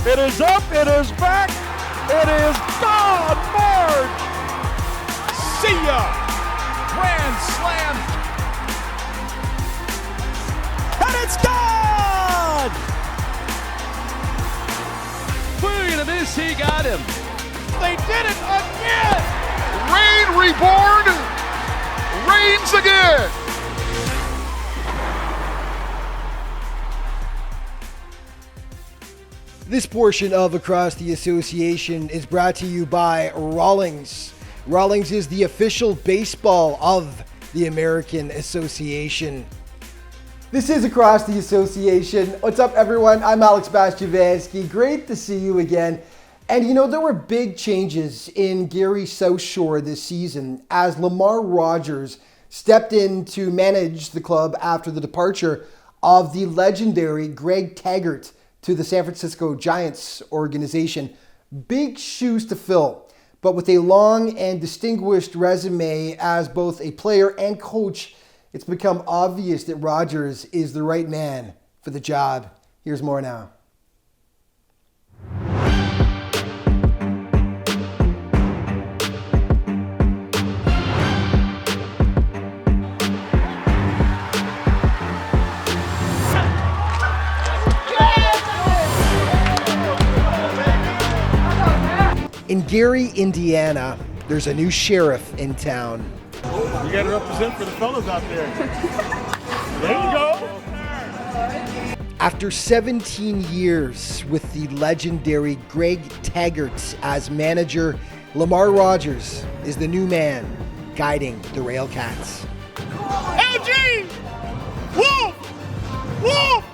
It is up, it is back, it is gone, Marge! See ya! Grand slam! And it's gone! Look at this, he got him. They did it again! Rain reborn, reigns again! This portion of Across the Association is brought to you by Rawlings. Rawlings is the official baseball of the American Association. This is Across the Association. What's up, everyone? I'm Alex Bastiavansky. Great to see you again. And you know, there were big changes in Gary Southshore this season as Lamarr Rogers stepped in to manage the club after the departure of the legendary Greg Tagert to the San Francisco Giants organization. Big shoes to fill, but with a long and distinguished resume as both a player and coach, it's become obvious that Rogers is the right man for the job. Here's more now. In Gary, Indiana, there's a new sheriff in town. You got to represent for the fellas out there. There you go. After 17 years with the legendary Greg Tagert as manager, Lamarr Rogers is the new man guiding the Railcats. LG! Wolf! Wolf!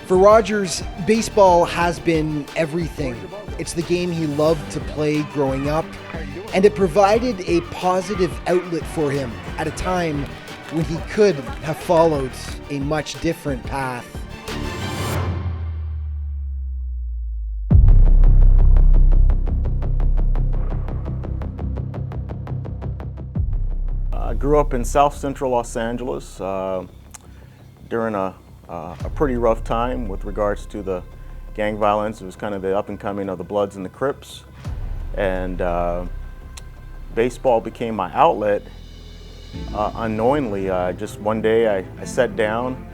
For Rogers, baseball has been everything. It's the game he loved to play growing up, and it provided a positive outlet for him at a time when he could have followed a much different path. I grew up in South Central Los Angeles during a pretty rough time with regards to the gang violence. It was kind of the up and coming of the Bloods and the Crips, and baseball became my outlet unknowingly. Just one day I sat down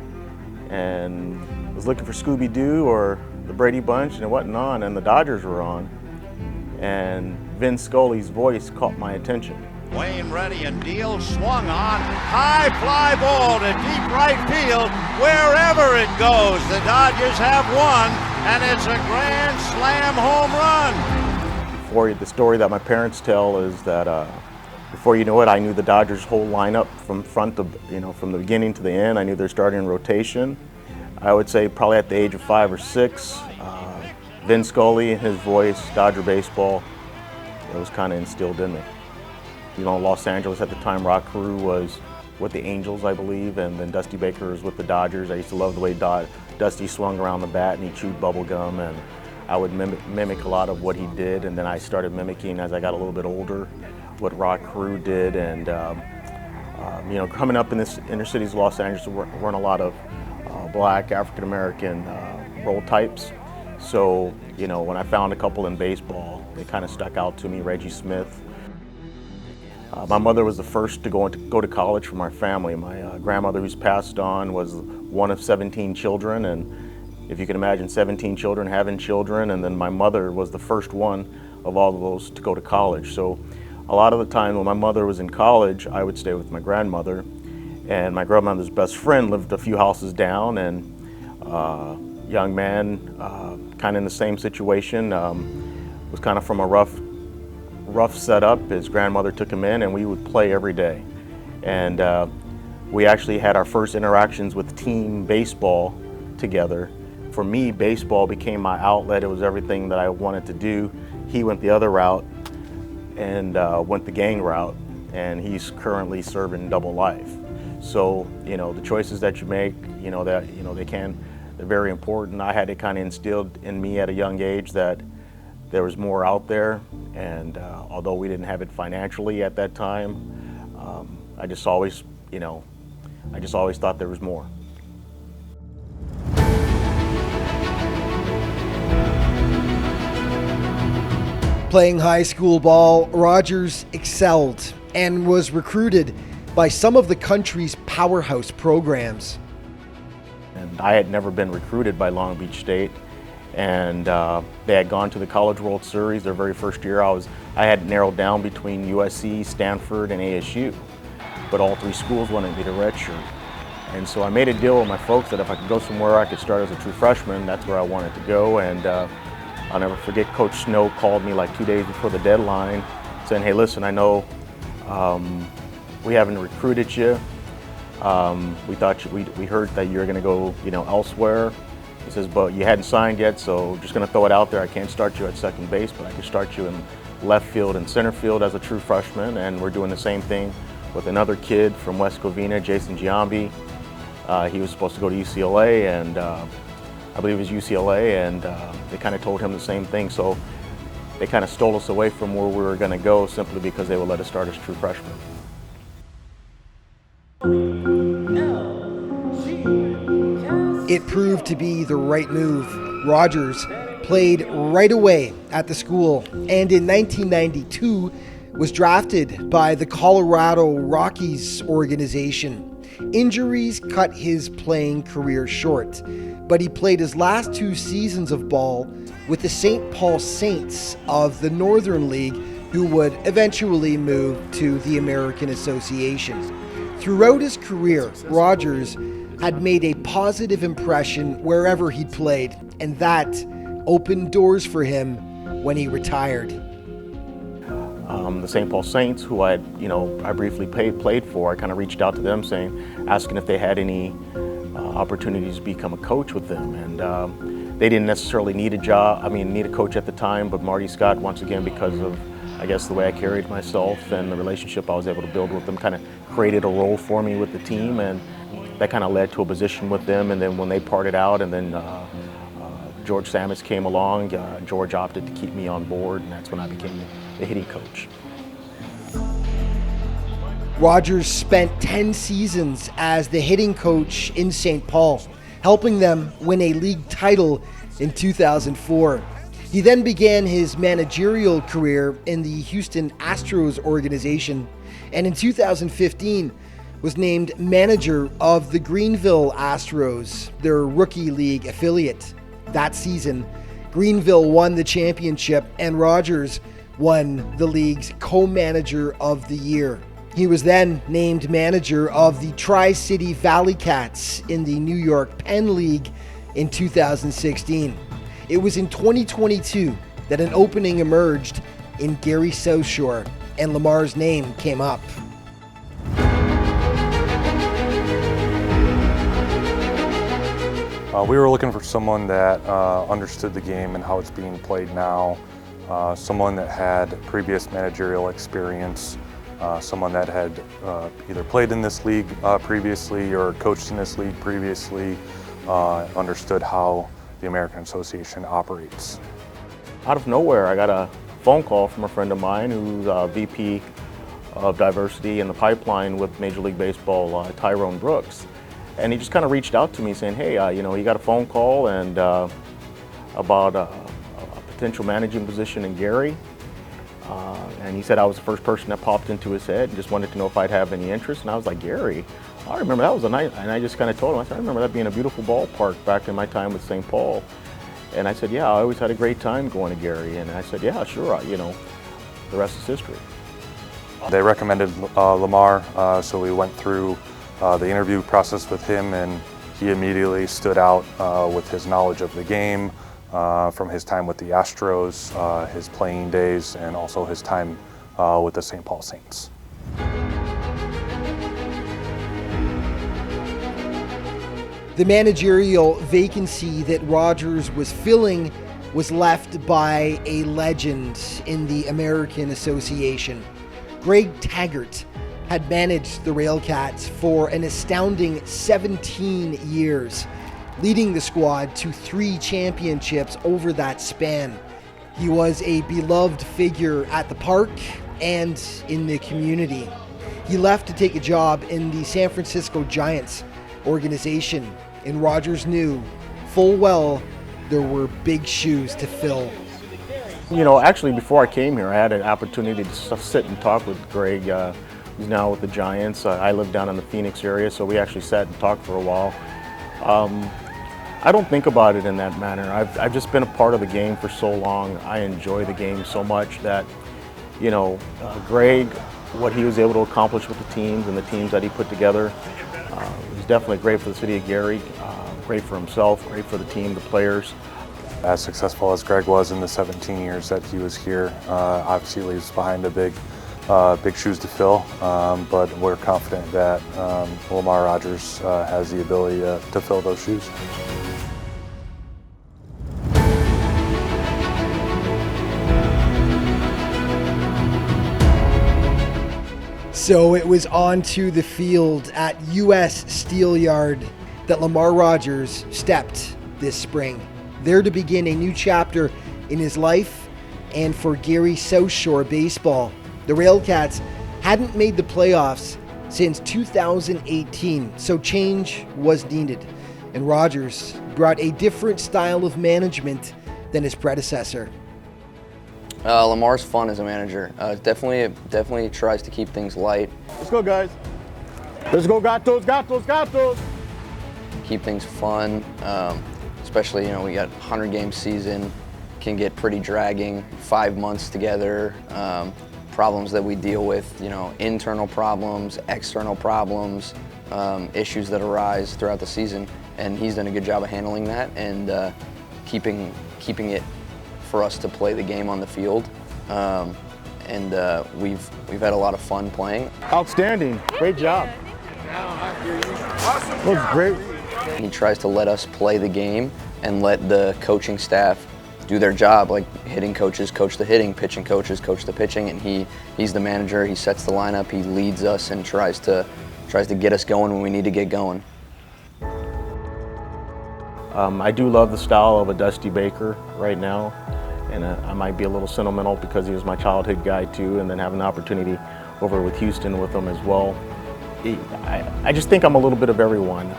and was looking for Scooby-Doo or the Brady Bunch, and it wasn't on, and the Dodgers were on, and Vin Scully's voice caught my attention. Wayne ready and deal, swung on, high fly ball to deep right field. Wherever it goes, the Dodgers have won, and it's a grand slam home run. The story that my parents tell is that before you know it, I knew the Dodgers' whole lineup from from the beginning to the end. I knew their starting rotation. I would say probably at the age of 5 or 6, Vin Scully and his voice, Dodger baseball, it was kind of instilled in me. You know, Los Angeles at the time, Rod Carew was with the Angels, I believe, and then Dusty Baker was with the Dodgers. I used to love the way Dusty swung around the bat and he chewed bubble gum, and I would mimic a lot of what he did, and then I started mimicking as I got a little bit older what Rod Carew did. And you know, coming up in this inner cities of Los Angeles, there weren't a lot of black African-American role types. So, you know, when I found a couple in baseball, they kind of stuck out to me. Reggie Smith. My mother was the first to go to college from our family. My grandmother, who's passed on, was one of 17 children, and if you can imagine 17 children having children, and then my mother was the first one of all of those to go to college. So a lot of the time when my mother was in college, I would stay with my grandmother, and my grandmother's best friend lived a few houses down, and young man, kind of in the same situation, was kind of from a rough setup. His grandmother took him in, and we would play every day. And we actually had our first interactions with team baseball together. For me, baseball became my outlet. It was everything that I wanted to do. He went the other route and went the gang route, and he's currently serving double life. So, you know, the choices that you make, you know, they're very important. I had it kind of instilled in me at a young age that there was more out there, and although we didn't have it financially at that time, I just always thought there was more. Playing high school ball, Rogers excelled and was recruited by some of the country's powerhouse programs. And I had never been recruited by Long Beach State, and they had gone to the College World Series their very first year. I had narrowed down between USC, Stanford, and ASU, but all three schools wanted me to redshirt. And so I made a deal with my folks that if I could go somewhere I could start as a true freshman, that's where I wanted to go. And I'll never forget, Coach Snow called me like 2 days before the deadline saying, hey, listen, I know we haven't recruited you. We thought we heard that you're going to go, elsewhere. He says, but you hadn't signed yet, so just going to throw it out there. I can't start you at second base, but I can start you in left field and center field as a true freshman. And we're doing the same thing with another kid from West Covina, Jason Giambi. He was supposed to go to UCLA, and I believe it was UCLA, and they kind of told him the same thing. So they kind of stole us away from where we were going to go simply because they would let us start as true freshmen. It proved to be the right move. Rogers played right away at the school, and in 1992 was drafted by the Colorado Rockies organization. Injuries cut his playing career short, but he played his last 2 seasons of ball with the St. Paul Saints of the Northern League, who would eventually move to the American Association. Throughout his career, Rogers had made a positive impression wherever he played, and that opened doors for him when he retired. The St. Paul Saints, who I briefly played for, I kind of reached out to them asking if they had any opportunities to become a coach with them. And they didn't necessarily need a coach at the time, but Marty Scott, once again, because of, I guess, the way I carried myself and the relationship I was able to build with them, kind of created a role for me with the team, and that kind of led to a position with them. And then when they parted out, and then George Samus came along, George opted to keep me on board, and that's when I became the hitting coach. Rogers spent 10 seasons as the hitting coach in St. Paul, helping them win a league title in 2004. He then began his managerial career in the Houston Astros organization, and in 2015 was named manager of the Greenville Astros, their rookie league affiliate. That season, Greenville won the championship, and Rogers won the league's co-manager of the year. He was then named manager of the Tri-City Valley Cats in the New York Penn League in 2016. It was in 2022 that an opening emerged in Gary Southshore, and Lamar's name came up. We were looking for someone that understood the game and how it's being played now, someone that had previous managerial experience, someone that had either played in this league previously or coached in this league previously, understood how the American Association operates. Out of nowhere, I got a phone call from a friend of mine who's VP of Diversity in the Pipeline with Major League Baseball, Tyrone Brooks. And he just kind of reached out to me saying, hey, he got a phone call and about a potential managing position in Gary. And he said I was the first person that popped into his head and just wanted to know if I'd have any interest. And I was like, Gary, I remember that was a night. And I just kind of told him, I said, I remember that being a beautiful ballpark back in my time with St. Paul. And I said, yeah, I always had a great time going to Gary. And I said, yeah, sure, the rest is history. They recommended Lamar, so we went through the interview process with him, and he immediately stood out with his knowledge of the game, from his time with the Astros, his playing days, and also his time with the St. Paul Saints. The managerial vacancy that Rogers was filling was left by a legend in the American Association. Greg Tagert had managed the Railcats for an astounding 17 years, leading the squad to 3 championships over that span. He was a beloved figure at the park and in the community. He left to take a job in the San Francisco Giants organization, and Rogers knew full well there were big shoes to fill. You know, actually, before I came here, I had an opportunity to sit and talk with Greg, who's now with the Giants. I live down in the Phoenix area, so we actually sat and talked for a while. I don't think about it in that manner. I've just been a part of the game for so long. I enjoy the game so much that, you know, Greg, what he was able to accomplish with the teams and the teams that he put together, was definitely great for the city of Gary, great for himself, great for the team, the players. As successful as Greg was in the 17 years that he was here, obviously leaves behind a big shoes to fill, but we're confident that Lamarr Rogers has the ability to fill those shoes. So it was onto the field at US Steel Yard that Lamarr Rogers stepped this spring, there to begin a new chapter in his life and for Gary Southshore baseball. The Railcats hadn't made the playoffs since 2018, so change was needed, and Rogers brought a different style of management than his predecessor. Lamar's fun as a manager. Definitely tries to keep things light. Let's go, guys. Let's go, Gatos. Keep things fun, especially, you know, we got 100-game season, can get pretty dragging, 5 months together, problems that we deal with, you know, internal problems, external problems, issues that arise throughout the season, and he's done a good job of handling that and keeping it for us to play the game on the field, and we've had a lot of fun playing. Outstanding. Great job. That was great. He tries to let us play the game and let the coaching staff do their job, like hitting coaches coach the hitting, pitching coaches coach the pitching, and he's the manager. He sets the lineup, he leads us, and tries to get us going when we need to get going. I do love the style of a Dusty Baker right now, and I might be a little sentimental because he was my childhood guy too, and then having an opportunity over with Houston with him as well. I just think I'm a little bit of everyone.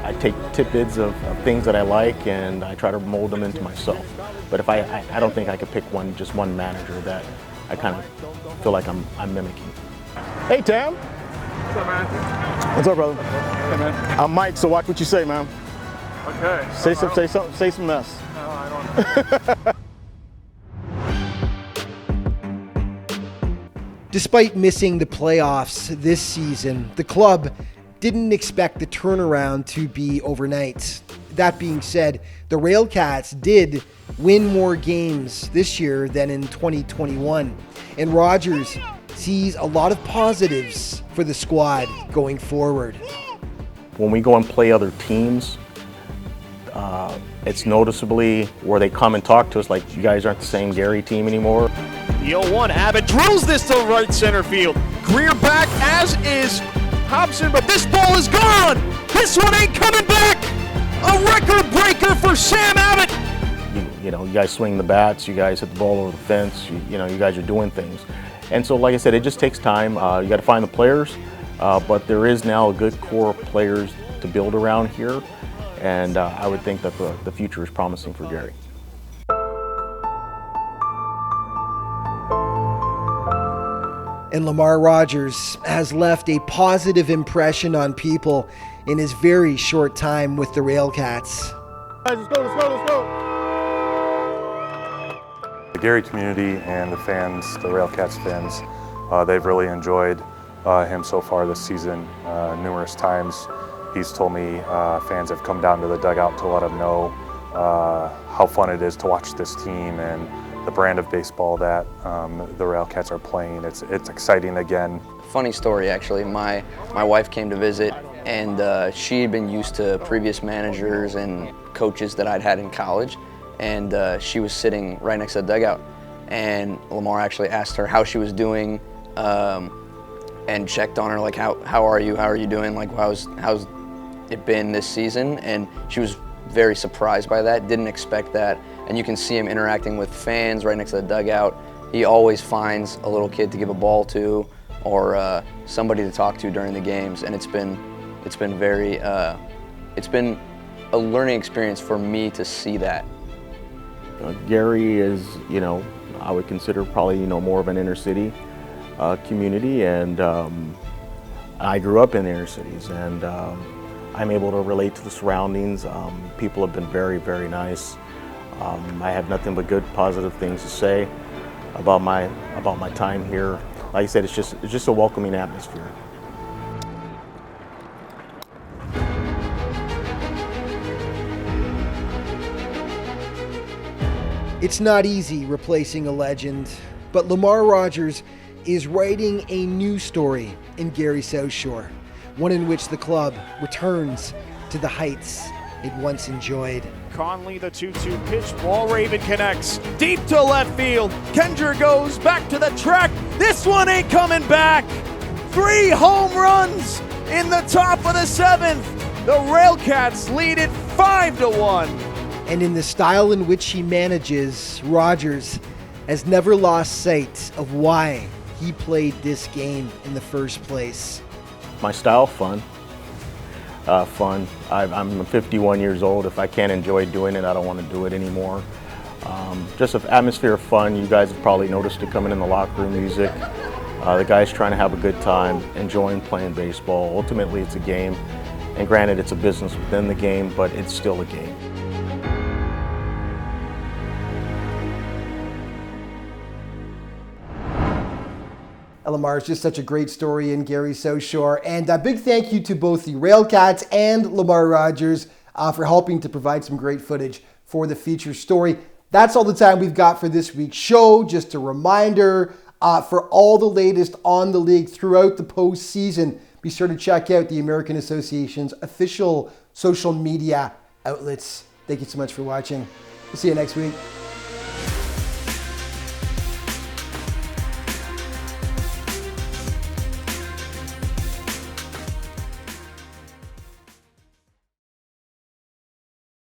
I take tidbits of things that I like and I try to mold them into myself. But if I don't think I could pick just one manager that I kind of feel like I'm mimicking. Hey, Tam. What's up, man? What's up, brother? Hey, man. I'm Mike, so watch what you say, man. Okay. Say some mess. No, I don't. Despite missing the playoffs this season, the club didn't expect the turnaround to be overnight. That being said, the Railcats did win more games this year than in 2021, and Rogers sees a lot of positives for the squad going forward. When we go and play other teams, it's noticeably where they come and talk to us like, you guys aren't the same Gary team anymore. The 0-1, Abbott drills this to right center field. Greer back, as is Hobson, but this ball is gone. This one ain't coming back. A record breaker for Sam Abbott. You know, you guys swing the bats, you guys hit the ball over the fence, you know, you guys are doing things. And so, like I said, it just takes time. You got to find the players, but there is now a good core of players to build around here, and I would think that the future is promising for Gary. And Lamarr Rogers has left a positive impression on people in his very short time with the Railcats. Let's go. The Gary community and the fans, the Railcats fans, they've really enjoyed him so far this season. Numerous times he's told me fans have come down to the dugout to let him know how fun it is to watch this team and the brand of baseball that the Railcats are playing. It's exciting again. Funny story, actually. My wife came to visit, and she had been used to previous managers and coaches that I'd had in college, and she was sitting right next to the dugout, and Lamar actually asked her how she was doing, and checked on her, like, how are you doing, like, how's it been this season? And she was very surprised by that, didn't expect that. And you can see him interacting with fans right next to the dugout. He always finds a little kid to give a ball to, or somebody to talk to during the games. And it's been a learning experience for me to see that. Gary is, I would consider probably, more of an inner city community, and I grew up in the inner cities, and I'm able to relate to the surroundings. People have been very, very nice. I have nothing but good, positive things to say about my time here. Like I said, it's just a welcoming atmosphere. It's not easy replacing a legend, but Lamarr Rogers is writing a new story in Gary Southshore, one in which the club returns to the heights it once enjoyed. Conley, the 2-2 pitch, ball Raven connects, deep to left field. Kendra goes back to the track. This one ain't coming back. 3 home runs in the top of the 7th. The Railcats lead it 5-1. And in the style in which he manages, Rogers has never lost sight of why he played this game in the first place. My style, fun. I'm 51 years old. If I can't enjoy doing it, I don't want to do it anymore. Just an atmosphere of fun. You guys have probably noticed it coming in the locker room music. The guys trying to have a good time, enjoying playing baseball. Ultimately, it's a game. And granted, it's a business within the game, but it's still a game. Lamar, is just such a great story in Gary Southshore. And a big thank you to both the Railcats and Lamarr Rogers for helping to provide some great footage for the feature story. That's all the time we've got for this week's show. Just a reminder, for all the latest on the league throughout the postseason, be sure to check out the American Association's official social media outlets. Thank you so much for watching. We'll see you next week.